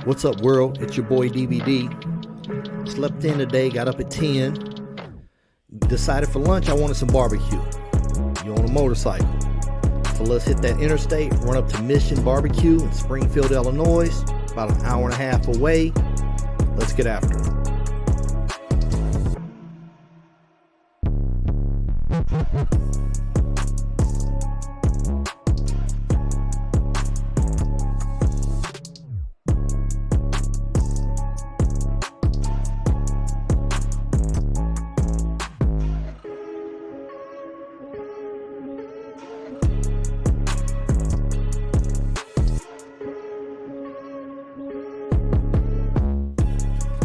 What's up, world? It's your boy DVD. Slept in today, got up at 10. Decided for lunch I wanted some barbecue. You on a motorcycle. So let's hit that interstate, run up to Mission Barbecue in Springfield, Illinois. About an hour and a half away. Let's get after it.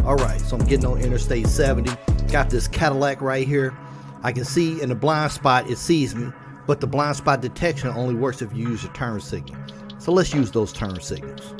Alright, so I'm getting on Interstate 70. Got this Cadillac right here. I can see in the blind spot it sees me, but the blind spot detection only works if you use your turn signal. So let's use those turn signals.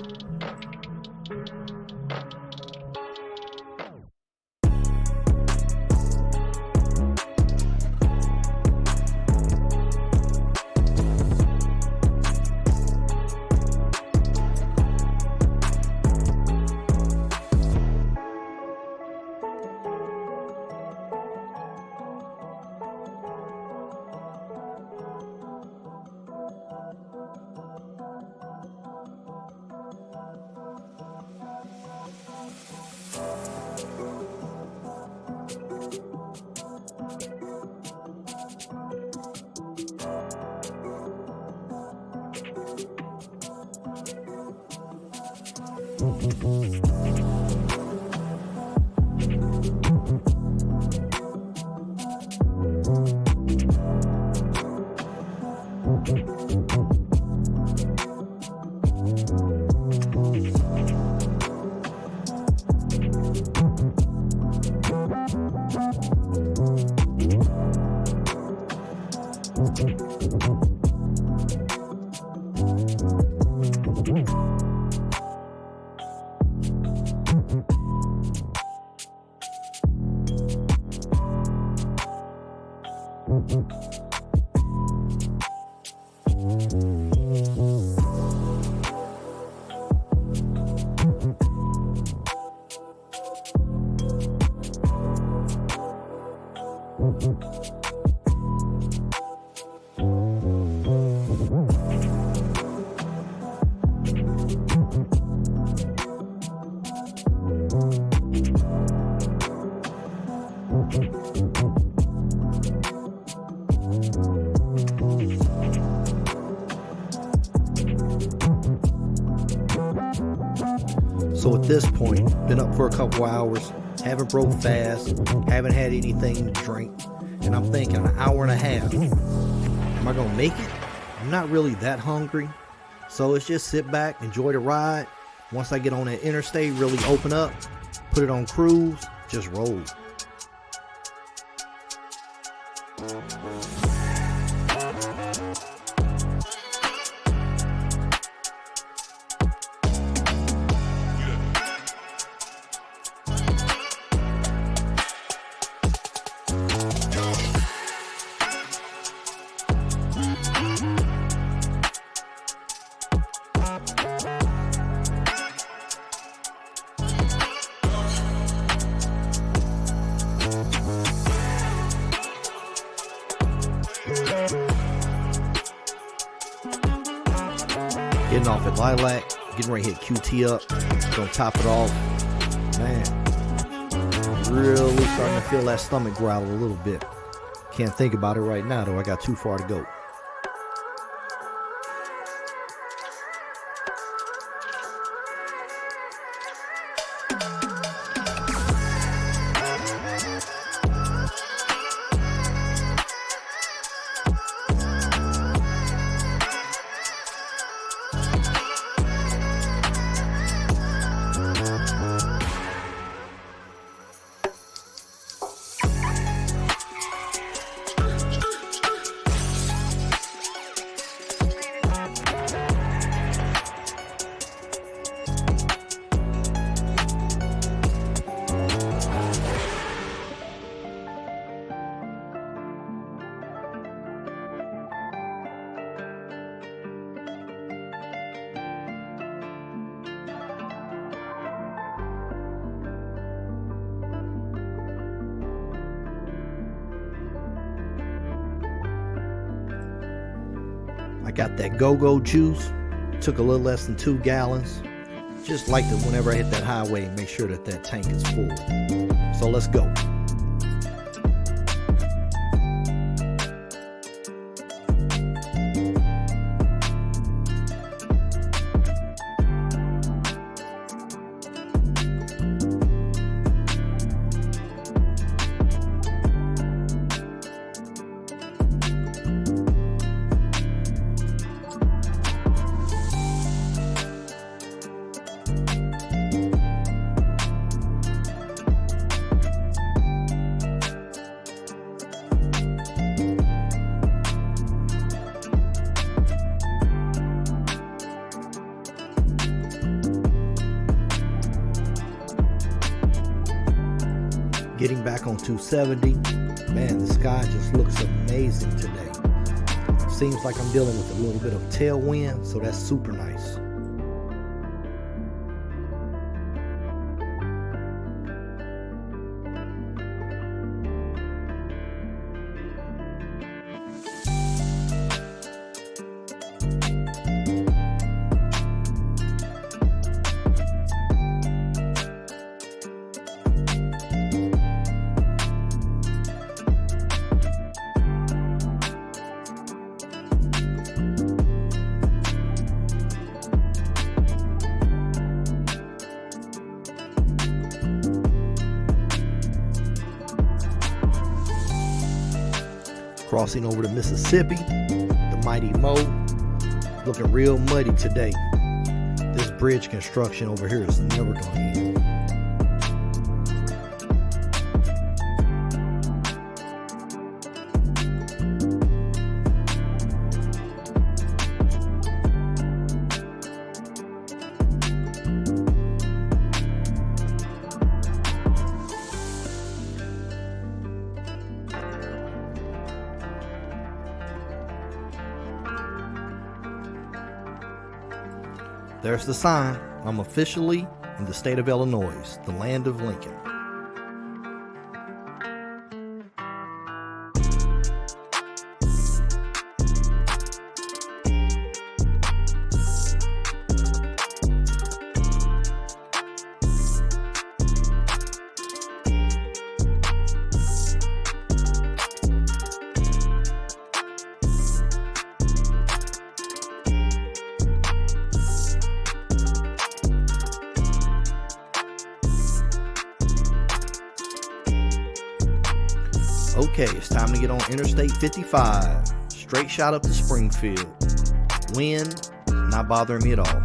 So at this point, been up for a couple hours, haven't broke fast, haven't had anything to drink, and I'm thinking an hour and a half. Am I gonna make it? I'm not really that hungry, so let's just sit back, enjoy the ride. Once I get on that interstate, really open up, put it on cruise, just roll. Getting off at Lilac, getting ready to hit QT up, gonna top it off. Man, really starting to feel that stomach growl a little bit. Can't think about it right now though, I got too far to go. I got that go-go juice. Took a little less than 2 gallons. Just like to, whenever I hit that highway, make sure that that tank is full. So let's go. Getting back on 270, man, the sky just looks amazing today. Seems like I'm dealing with a little bit of tailwind, so that's super nice. Crossing over the Mississippi, the mighty Mo, looking real muddy today. This bridge construction over here is never going to end. There's the sign. I'm officially in the state of Illinois, the land of Lincoln. Okay, it's time to get on Interstate 55. Straight shot up to Springfield. Wind, not bothering me at all.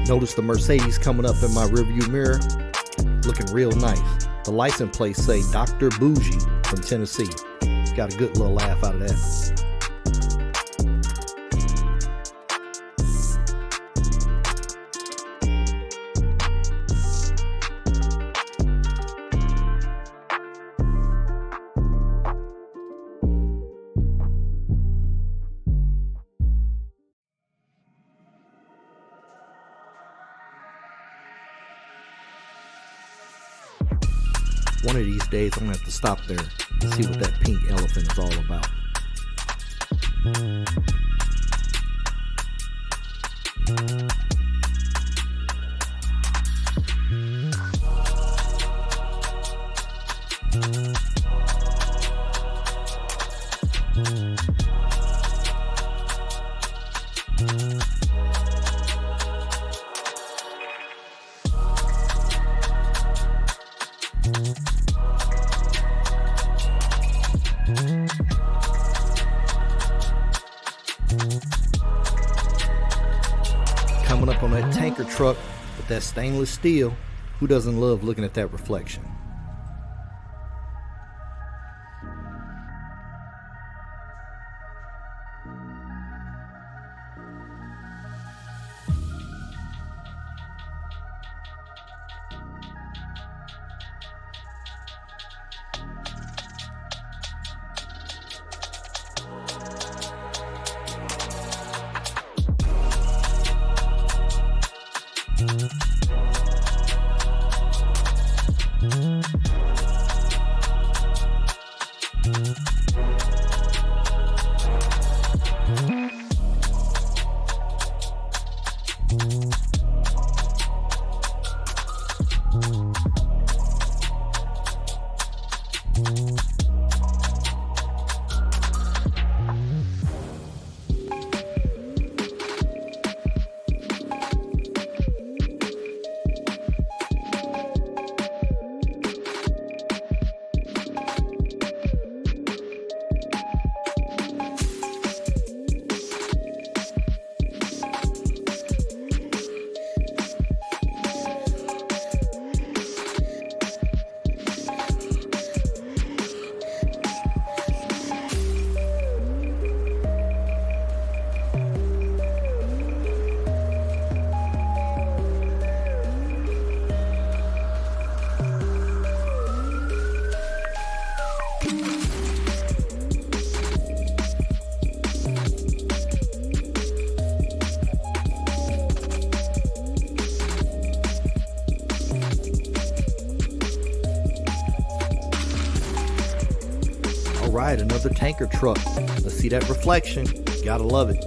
Notice the Mercedes coming up in my rearview mirror, looking real nice. The license plate say Dr. Bougie from Tennessee. Got a good little laugh out of that. One of these days, I'm going to have to stop there and see what that pink elephant is all about. Coming up on that tanker truck with that stainless steel, who doesn't love looking at that reflection? All right, another tanker truck. Let's see that reflection. Gotta love it.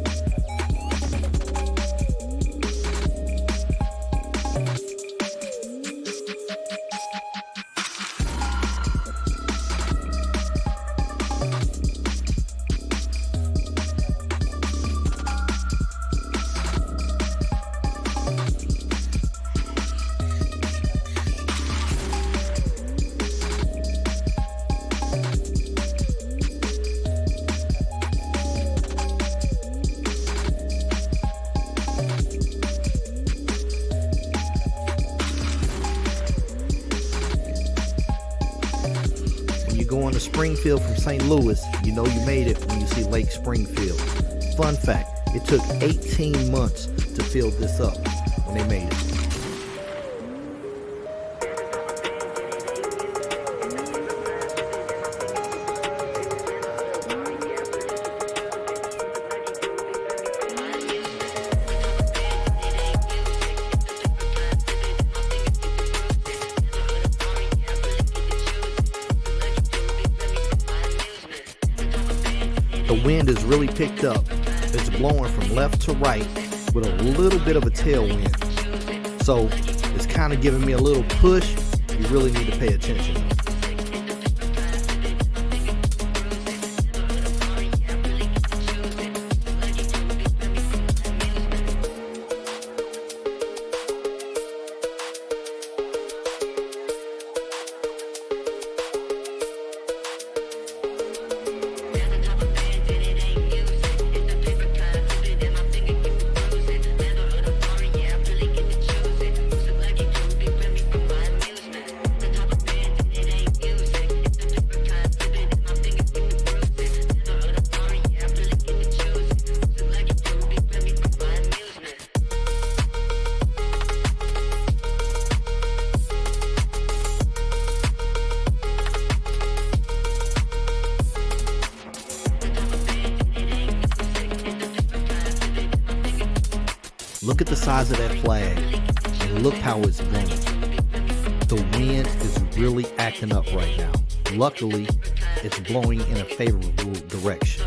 Going to Springfield from St. Louis, you know you made it when you see Lake Springfield. Fun fact, it took 18 months to fill this up when they made it. The wind has really picked up. It's blowing from left to right with a little bit of a tailwind. So it's kind of giving me a little push. You really need to pay attention. Look at the size of that flag, and look how it's blowing. The wind is really acting up right now. Luckily, it's blowing in a favorable direction.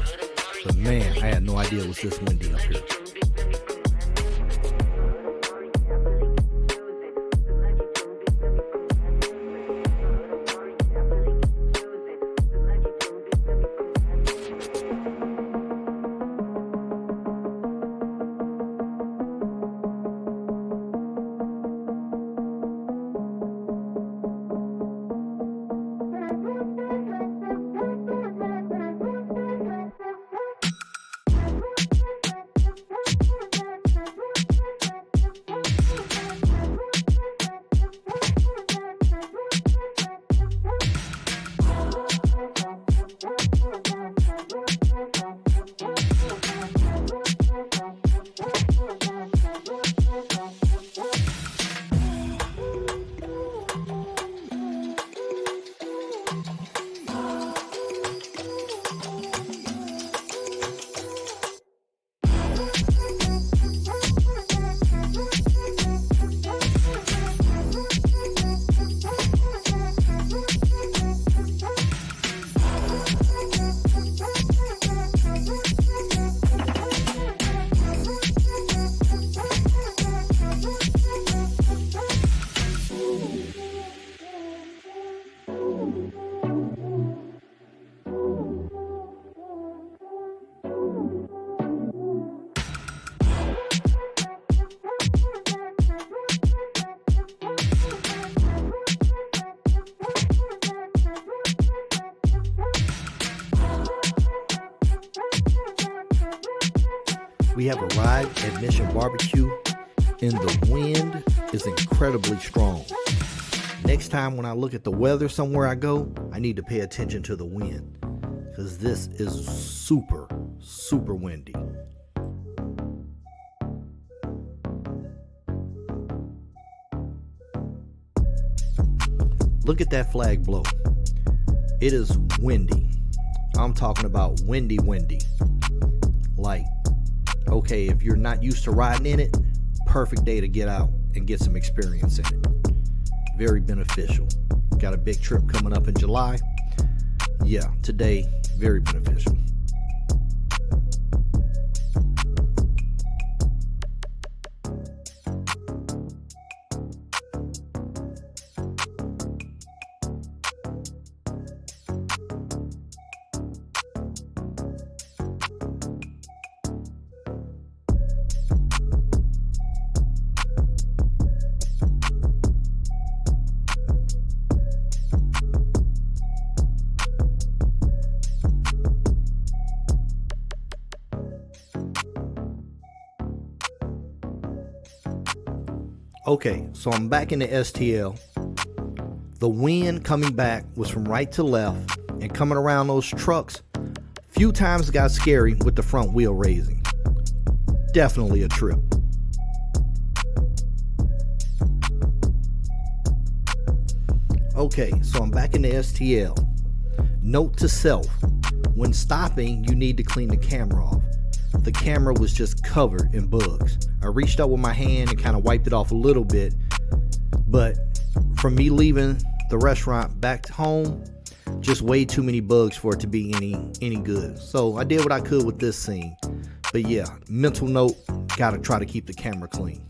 But man, I had no idea it was this windy up here. We have arrived at Mission BBQ and the wind is incredibly strong. Next time when I look at the weather somewhere I go, I need to pay attention to the wind because this is super, super windy. Look at that flag blow. It is windy. I'm talking about windy. Like, okay, if you're not used to riding in it, perfect day to get out and get some experience in it. Very beneficial. Got a big trip coming up in July. Yeah, today, very beneficial. Okay, so I'm back in the STL. The wind coming back was from right to left and coming around those trucks. Few times it got scary with the front wheel raising. Definitely a trip. Okay, so I'm back in the STL. Note to self, when stopping, you need to clean the camera off. The camera was just covered in bugs. I reached up with my hand and kind of wiped it off a little bit, but from me leaving the restaurant back home, just way too many bugs for it to be any good. So I did what I could with this scene. But yeah, mental note, gotta try to keep the camera clean.